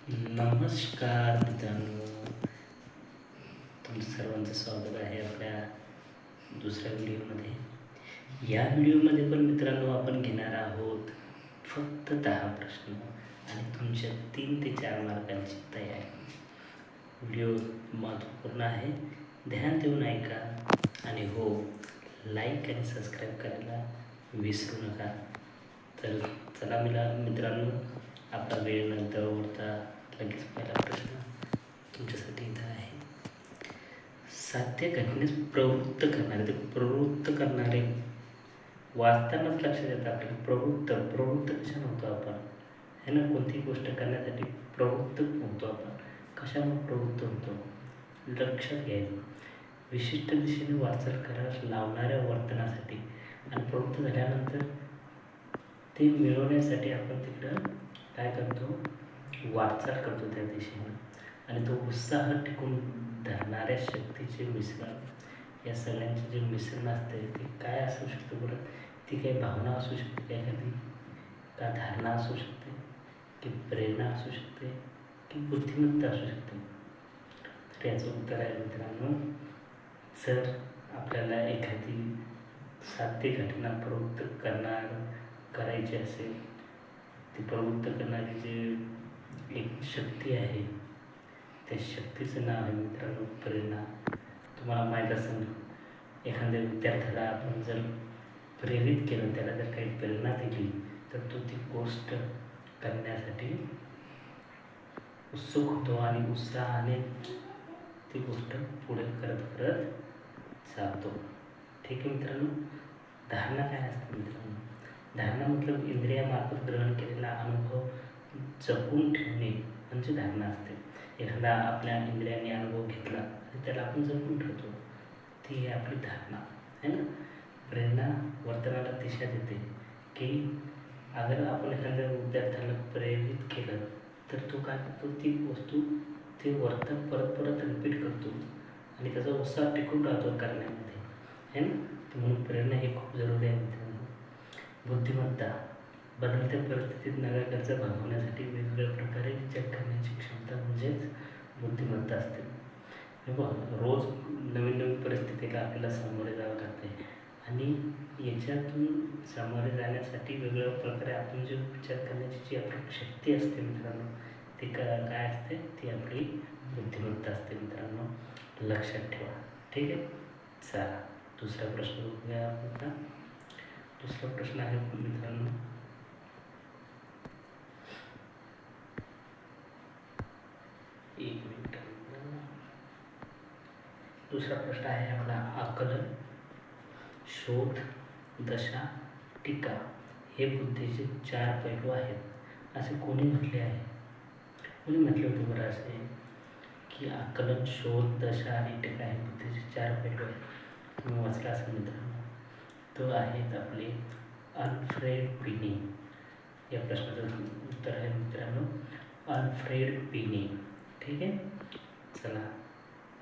नमस्कार मित्रांनो, तुमचं सर्वांचं स्वागत आहे आपल्या दुसऱ्या व्हिडिओमध्ये. या व्हिडिओमध्ये पण मित्रांनो आपण घेणार आहोत फक्त 10 प्रश्न आणि तुमच्या 3 ते 4 मार्कांची तयारी. व्हिडिओ महत्त्वपूर्ण आहे, ध्यान देऊन ऐका आणि हो, लाईक आणि सबस्क्राईब करायला विसरू नका. तर चला मित्रांनो, आपला वेळ न दवडता लगेच पहिला प्रश्न तुमच्यासाठी इथं आहे. साध्य घटनेस प्रवृत्त करणारे, ते प्रवृत्त करणारे वाचतानाच लक्षात येतं आपल्याला. प्रवृत्त कशा म्हणतो आपण, है ना? कोणतीही गोष्ट करण्यासाठी प्रवृत्त होतो आपण. कशामुळे प्रवृत्त होतो लक्षात घ्यायचं. विशिष्ट दिशेने वाटचाल करायला लावणाऱ्या वर्तनासाठी आणि प्रवृत्त झाल्यानंतर ते मिळवण्यासाठी आपण तिकडं काय करतो, वाटचाल करतो त्या दिशेने. आणि तो उत्साह टिकून धरणाऱ्या शक्तीचे मिश्रण, या सगळ्यांचे जे मिश्रण असते ते काय असू शकतं बरं? ती काही भावना असू शकते, काय एखादी का धारणा असू शकते, की प्रेरणा असू शकते, की बुद्धिमत्ता असू शकते. तर याचं उत्तर आहे मित्रांनो, जर आपल्याला एखादी साध्य घटना प्रवृत्त करायची असेल, ती प्रवृत्त करणारी जी एक शक्ती आहे, त्या शक्तीचं नाव आहे मित्रांनो प्रेरणा. तुम्हाला माहीत असेल, एखाद्या विद्यार्थ्याला आपण जर प्रेरित केलं, त्याला जर काही प्रेरणा दिली, तर तो ती गोष्ट करण्यासाठी उत्सुक होतो आणि उत्साहाने ती गोष्ट पुढे करत जातो. ठीक आहे मित्रांनो. धारणा काय असते मित्रांनो? धारणा मतलब इंद्रियामार्फत ग्रहण केलेला अनुभव जपून ठेवणे म्हणजे धारणा असते. एखादा आपल्या इंद्रियाने अनुभव घेतला आणि त्याला आपण जपून ठेवतो, ती आहे आपली धारणा, है ना? प्रेरणा वर्तनाला दिशा देते, की अगर आपण एखाद्या विद्यार्थ्याला प्रेरित केलं तर तो काय करतो, ती वस्तू ते वर्तन परत रिपीट करतो आणि त्याचा उत्साह टिकून राहतो करण्यामध्ये, है ना? म्हणून प्रेरणा ही खूप जरुरी आहे मित्रांनो. बुद्धिमत्ता, बदलत्या परिस्थितीत नव्या गरजा भागवण्यासाठी वेगवेगळ्या प्रकारे विचार करण्याची क्षमता म्हणजेच बुद्धिमत्ता असते. रोज नवीन परिस्थितीला आपल्याला सामोरे जावं लागते आणि याच्यातून सामोरे जाण्यासाठी वेगवेगळ्या प्रकारे आपण जे विचार करण्याची जी आपली शक्ती असते मित्रांनो, ती काय असते, ती आपली बुद्धिमत्ता असते मित्रांनो. लक्षात ठेवा. ठीक आहे. चला दुसरा प्रश्न बघूया आपला. दुसरा प्रश्न आहे मित्रांनो, एक मिनिट. दुसरा प्रश्न आहे आपला, आकलन, शोध, दशा, टीका हे बुद्धीचे 4 पैलू आहेत असे कोणी म्हटले आहे? कोणी म्हटले होते बरं असे, की आकलन, शोध, दशा आणि टीका हे बुद्धीचे 4 पैलू आहेत? तुम्ही वाचला असेल मित्रांनो. तो आहेत आपले अल्फ्रेड पिनी. या प्रश्नाचं उत्तर आहे मित्रांनो अल्फ्रेड पिनी. ठीक आहे. चला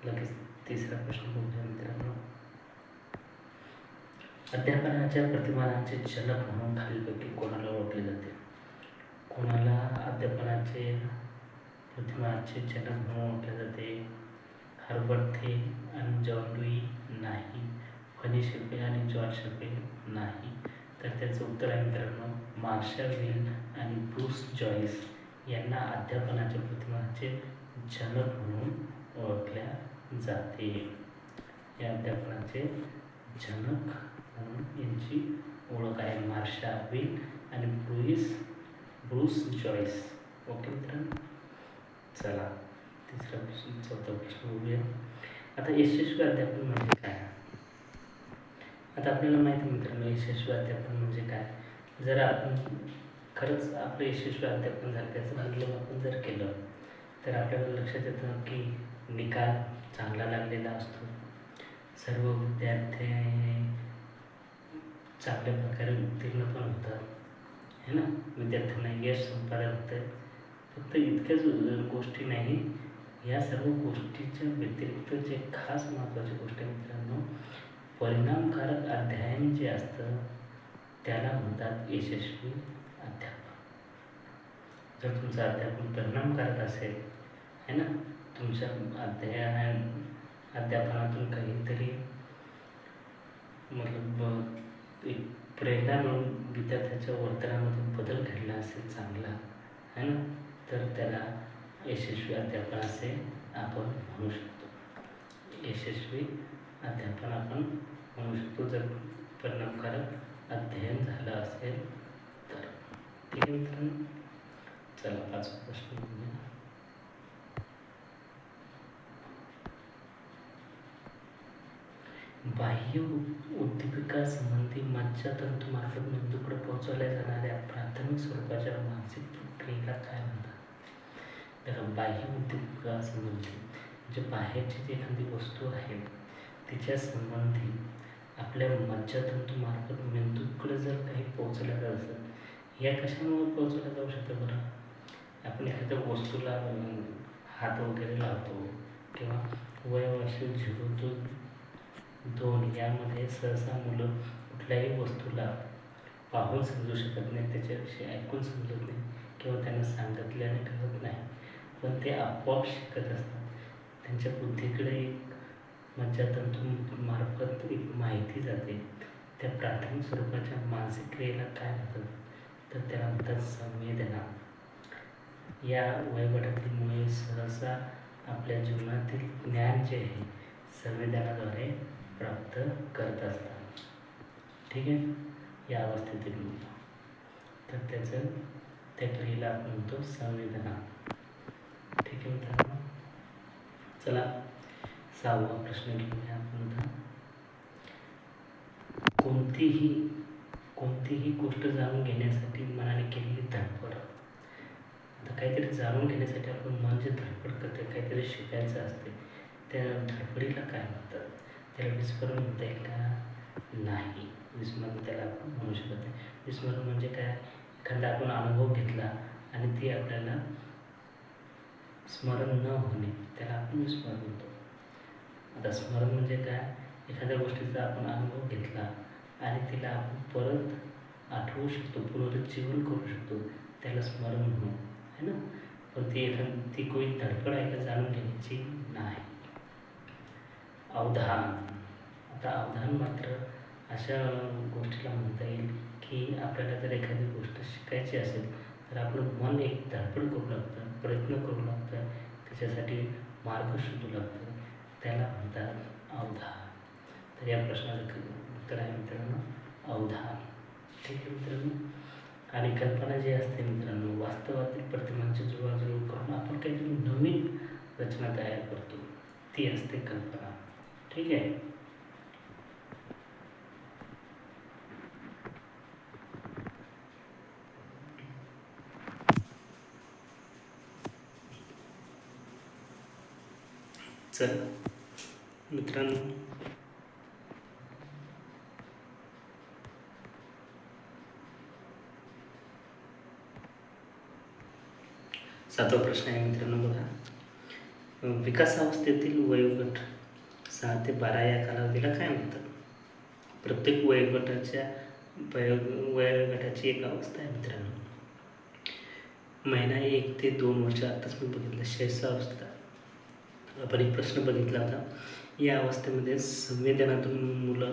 लगेच तिसरा प्रश्न बघूया मित्रांनो. अध्यापनाच्या प्रतिमानांचे जनक म्हणून खालीलपैकी कोणाला ओळखले जाते? कोणाला अध्यापनाचे प्रतिमानाचे जनक म्हणून ओळखले जाते? हर्बर्ट थे आणि जॉन डुई नाही, फनी शेफे आणि जॉर्ज शेफे नाही. तर त्याचं उत्तर आहे मित्रांनो मार्शा विल आणि ब्रूस जॉईस यांना अध्यापनाच्या प्रतिमानाचे जनक म्हणून ओळखल्या जाते. या अध्यापनाचे जनक म्हणून यांची ओळख आहे मार्शा विल आणि ब्रूस जॉईस. ओके मित्रांनो. चला चौथा प्रश्न बघूया. आता यशस्वी अध्यापन म्हणजे काय? आता आपल्याला माहिती मित्रांनो, यशस्वी अध्यापन म्हणजे काय? जर आपण खरंच आपलं यशस्वी अध्यापन झालं, त्याचं मूल्यमापन जर केलं, तर आपल्याला लक्षात येतं की निकाल चांगला लागलेला असतो, सर्व विद्यार्थी चांगल्या प्रकारे उत्तीर्ण पण होतात, है ना? विद्यार्थ्यांना यश संपादन होतं. फक्त इतक्याच गोष्टी नाही, या सर्व गोष्टीच्या व्यतिरिक्त जे खास महत्त्वाची गोष्ट आहे मित्रांनो, परिणामकारक अध्ययन जे असतं त्याला म्हणतात यशस्वी अध्यापन. जर तुमचं अध्यापन परिणामकारक असेल है ना, तुमच्या अध्यापनातून काहीतरी मतलब एक प्रेरणा मिळून विद्यार्थ्याच्या वर्तनामधून बदल घडला असेल चांगला है ना, तर त्याला यशस्वी अध्यापन असे आपण म्हणू शकतो. यशस्वी अध्यापन आपण म्हणू शकतो जर परिणामकारक अध्ययन झालं असेल तर. ठीक आहे मित्रांनो, चला 5वा प्रश्न बघूया. बाह्य उद्दीपकासंबंधी मज्जातंतूमार्फत मेंदूकडे पोहोचवल्या जाणाऱ्या प्राथमिक स्वरूपाच्या मानसिक प्रक्रियेला काय म्हणतात? तर बाह्य उद्दीपकासंबंधी म्हणजे बाहेरची जी एखादी वस्तू आहे तिच्या संबंधी आपल्या मज्जातंतूमार्फत मेंदूकडे जर काही पोहोचल्या जात असेल, या कशामुळे पोहोचवल्या जाऊ शकतं बरं? आपण एखाद्या वस्तूला हात वगैरे लावतो किंवा वयवर्ष 0 ते 2 यामध्ये सहसा मुलं कुठल्याही वस्तूला पाहून समजू शकत नाही, त्याच्याविषयी ऐकून समजत नाही किंवा त्यांना सांगितल्याने कळत नाही, पण ते आपोआप शिकत असतात. त्यांच्या बुद्धीकडे एक मज्जातंतूमार्फत एक माहिती जाते. त्या प्राथमिक स्वरूपाच्या मानसिक क्रियेला काय म्हणतात? तर त्याला म्हणतात संवेदना. या वयोगटामुळे सहसा आपल्या जीवनातील ज्ञान जे आहे संवेदनाद्वारे प्राप्त करत असतात. ठीक आहे, या अवस्थेतील म्हणतो तर त्या क्रियेला आपण म्हणतो संवेदना. ठीक आहे मित्रांनो, चला 6वा प्रश्न घेऊया आपण. कोणतीही गोष्ट जाणून घेण्यासाठी मनाने केलेली धडपड. आता काहीतरी जाणून घेण्यासाठी आपण मन जे धडपड करते, काहीतरी शिकायचं असते, त्या धडपडीला काय म्हणतात? त्याला विस्मरण म्हणता येईल का? नाही, विस्मरण त्याला आपण म्हणू शकत नाही. विस्मरण म्हणजे काय? एखादा आपण अनुभव घेतला आणि ते आपल्याला स्मरण न होणे, त्याला आपण विस्मरण म्हणतो. आता स्मरण म्हणजे काय? एखाद्या गोष्टीचा आपण अनुभव घेतला आणि तिला आपण परत आठवू शकतो, पुनरुज्जीवन करू शकतो, त्याला स्मरण म्हणू है ना. पण ती कोणी धडपड आहे का जाणून घेण्याची? नाही. अवधान. आता अवधान मात्र अशा गोष्टीला म्हणता येईल की आपल्याला जर एखादी गोष्ट शिकायची असेल तर आपलं मन एक धडपड करू लागतं, प्रयत्न करू लागतं, त्याच्यासाठी मार्ग शोधू लागतं, त्याला म्हणतात अवधान. तर या प्रश्नाचं उत्तर आहे मित्रांनो अवधान. ठीक आहे मित्रांनो. आणि कल्पना जी असते मित्रांनो, वास्तवातील प्रतिमांची जुळवाजुळव करून आपण काहीतरी नवीन रचना तयार करतो, ती असते कल्पना. ठीक आहे. चला मित्रांनो, 7वा प्रश्न आहे मित्रांनो बघा. विकासावस्थेतील वयोगट 6 ते 12 या कालावधीला काय म्हणतात? प्रत्येक वयोगटाची एक अवस्था आहे मित्रांनो. महिना 1 ते 2 वर्ष, आताच मी बघितलं शैशवावस्था. आपण एक प्रश्न बघितला होता. या अवस्थेमध्ये संवेदनातून मुलं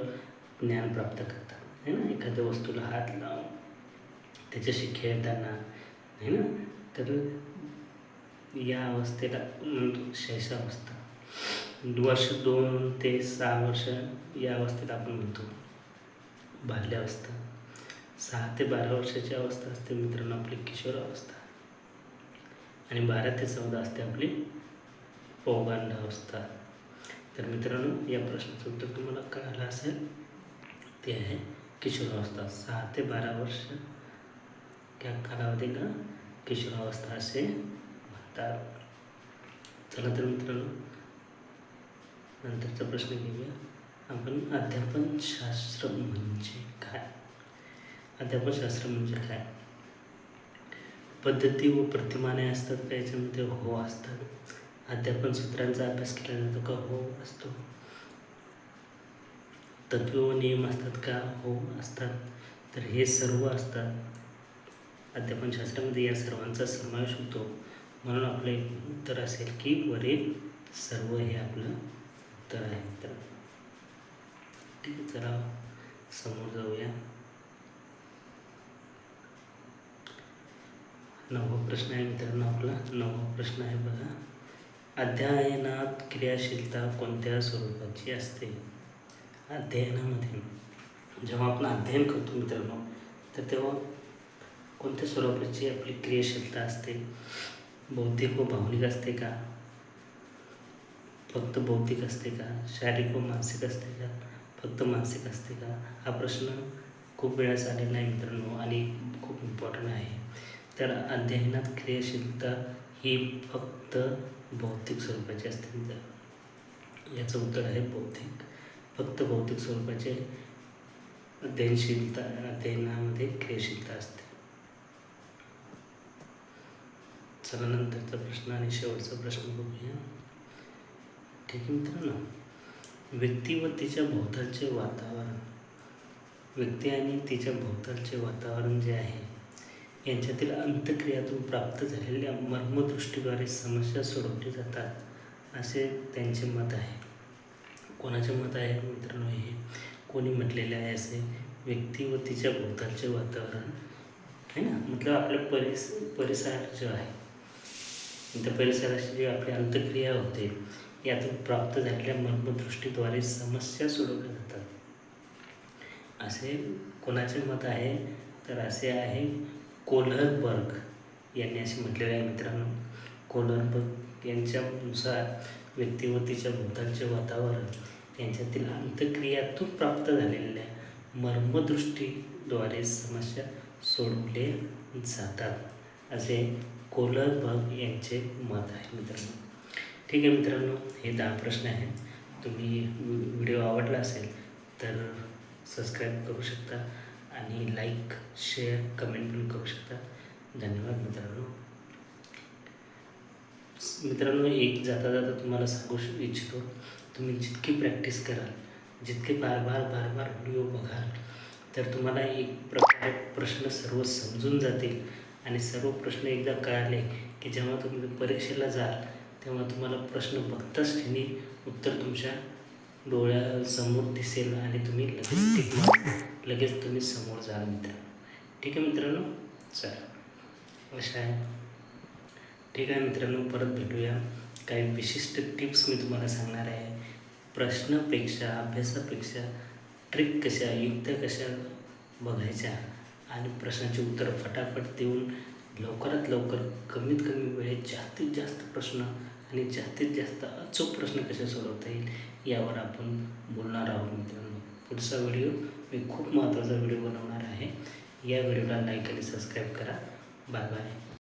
ज्ञान प्राप्त करतात है ना. एखाद्या वस्तूला हात लावून त्याच्याशी खेळताना है ना, तर या अवस्थेला म्हणतो शैशवावस्था. वर्ष 2 ते 6 वर्ष या अवस्थेला आपण म्हणतो बाल्यावस्था. 6 ते 12 वर्षाची अवस्था असते मित्रांनो आपली किशोरावस्था, आणि 12 ते 14 असते आपली पौगंडावस्था. तर मित्रांनो, या प्रश्नाचं उत्तर तुम्हाला कळालं असेल, ते आहे किशोरावस्था. 6 ते 12 वर्ष या कालावधीला किशोरावस्था असे म्हणतात. चला तर मित्रांनो, नंतरचा प्रश्न घेऊया आपण. अध्यापनशास्त्र म्हणजे काय? अध्यापनशास्त्र म्हणजे काय? पद्धती व प्रतिमाने असतात का याच्यामध्ये? हो असतात. अध्यापन सूत्रांचा अभ्यास केला जातो का? हो असतो. तत्व व नियम असतात का? हो असतात. तर हे सर्व असतात. अध्यापनशास्त्रामध्ये या सर्वांचा समावेश होतो. म्हणून आपले उत्तर असेल की वरील सर्व हे आपलं उत्तर आहे. तर ठीक आहे, चला समोर जाऊया. 9वा प्रश्न आहे मित्रांनो आपला. 9वा प्रश्न आहे बघा. अध्ययनात क्रियाशीलता कोणत्या स्वरूपाची असते? अध्ययनामध्ये जेव्हा आपण अध्ययन करतो मित्रांनो, तर तेव्हा कोणत्या स्वरूपाची आपली क्रियाशीलता असते? बौद्धिक व भावनिक असते का? फक्त बौद्धिक असते का? शारीरिक व मानसिक असते का? फक्त मानसिक असते का? हा प्रश्न खूप वेळास आलेला आहे मित्रांनो आणि खूप इम्पॉर्टंट आहे. तर अध्ययनात क्रियाशीलता ही फक्त बौद्धिक स्वरूपाची असते मित्रांनो. याचं उत्तर आहे बौद्धिक. फक्त बौद्धिक स्वरूपाचे अध्ययनामध्ये क्रियाशीलता असते. चला नंतरचा प्रश्न आणि शेवटचा प्रश्न बघूया. ठीक आहे मित्रांनो. व्यक्ती व तिच्या भोवतालचे वातावरण, व्यक्ती आणि तिच्या भोवतालचे वातावरण जे आहे यांच्यातील अंतक्रियातून प्राप्त झालेल्या मर्मदृष्टीद्वारे समस्या सोडवली जातात असे त्यांचे मत आहे. कोणाचे मत आहे मित्रांनो हे? कोणी म्हटलेले आहे असे? व्यक्ती व तिच्या भोवतालचे वातावरण आहे ना, मतलब आपल्या परिसर जो आहे त्या परिसराची जी आपली अंतक्रिया होते यातून प्राप्त झालेल्या मर्मदृष्टीद्वारे समस्या सोडवल्या जातात असे कोणाचे मत आहे? तर असे आहे कोहलरबर्ग यांनी असे म्हटलेले आहे मित्रांनो. कोहलरबर्ग यांच्यानुसार व्यक्ती व तिच्या भोवतालचे वातावरण यांच्यातील अंतक्रियातून प्राप्त झालेल्या मर्मदृष्टीद्वारे समस्या सोडवले जातात असे कोहलरबर्ग यांचे मत आहे मित्रांनो. ठीक आहे मित्रांनो, हे 10 प्रश्न आहेत. तुम्ही व्हिडिओ आवडला असेल तर सबस्क्राईब करू शकता आणि लाईक, शेअर, कमेंट पण करू शकता. धन्यवाद मित्रांनो. मित्रांनो, एक जाता तुम्हाला सांगू इच्छितो, तुम्ही जितकी प्रॅक्टिस कराल, जितके बार बार व्हिडिओ बघाल, तर तुम्हाला एक प्रकारे प्रश्न सर्व समजून जातील आणि सर्व प्रश्न एकदा कळाले की जेव्हा तुम्ही परीक्षेला जाल तेव्हा तुम्हाला प्रश्न बघताच क्षणी उत्तर तुमच्या डोळ्यासमोर दिसेल आणि तुम्ही लगेच तुम्ही समोर जाल मित्रांनो. ठीक आहे मित्रांनो, चला अशा आहे. ठीक आहे मित्रांनो, परत भेटूया. काही विशिष्ट टिप्स मी तुम्हाला सांगणार आहे. प्रश्नापेक्षा, अभ्यासापेक्षा ट्रिक कशा, युक्त्या कशा बघायच्या आणि प्रश्नाचे उत्तर फटाफट देऊन लवकरात लवकर कमीत कमी वेळेत जास्तीत जास्त प्रश्न आणि जास्तीत जास्त अचूक प्रश्न कसे सोडवता येईल यावर आपण बोलणार आहोत मित्रांनो. पुढचा व्हिडिओ मी खूप महत्त्वाचा व्हिडिओ बनवणार आहे. या व्हिडिओला लाईक आणि सबस्क्राईब करा. Bye bye.